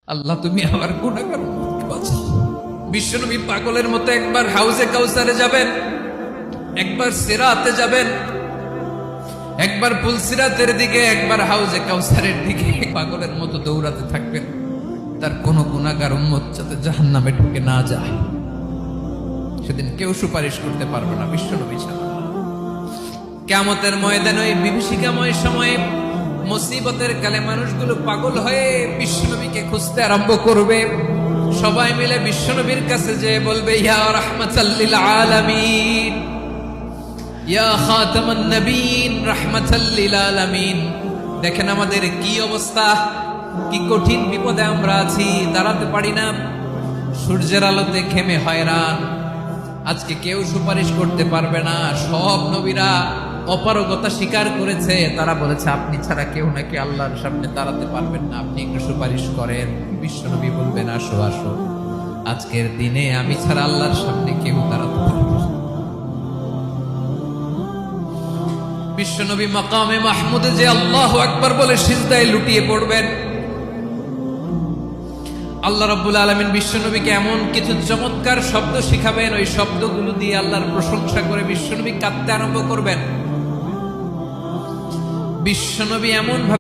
আল্লাহ তুমি আমার গুনাহগার উম্মতকে বাঁচাও। বিশ্বনবী পাগলের মতো একবার হাউজে কাউসারে যাবেন, একবার সিরাতে যাবেন, একবার পুলসিরাতের দিকে, একবার হাউজে কাউসারের দিকে পাগলের মতো দৌড়াতে থাকবেন। তার কোনো গুনাহগার উম্মত যাতে জাহান্নামে ঢুকে না যায়, সেদিন কেউ সুপারিশ করতে পারবে না বিশ্বনবী ছাড়া। কিয়ামতের ময়দানে ওই বিভীষিকাময় সময়ে মুসিবতের কালে মানুষগুলো পাগল হয়ে বিশ্বনবীকে খুঁজতে আরম্ভ করবে। সবাই মিলে বিশ্বনবীর কাছে যেয়ে বলবে, ইয়া রাহমাতাল লিল আলামিন, ইয়া খাতামান নবীন, রাহমাতাল লিল আলামিন। দেখেন আমাদের কি অবস্থা, কি কঠিন বিপদে আমরা আছি, দাঁড়াতে পারি না, সূর্যের আলোতে ঘেমে হয়রান। আজকে কেউ সুপারিশ করতে পারবে না। সব নবীরা অপারগতা স্বীকার করেছে, তারা বলেছে আপনি ছাড়া কেউ নাকি আল্লাহর সামনে দাঁড়াতে পারবেন না, আপনি একটু সুপারিশ করেন। বিশ্বনবী বলবেন, আসো আসো, আজকের দিনে আমি ছাড়া আল্লাহর সামনে কেউ দাঁড়াতে পারবে না। বিশ্বনবী মাকামে মাহমুদে যে আল্লাহু আকবার বলে সিজদায় লুটিয়ে পড়বেন, আল্লাহ রাব্বুল আলামিন বিশ্বনবীকে এমন কিছু চমৎকার শব্দ শিখাবেন, ওই শব্দগুলো দিয়ে আল্লাহর প্রশংসা করে বিশ্বনবী কাঁদতে আরম্ভ করবেন। বিশ্বনবী এমন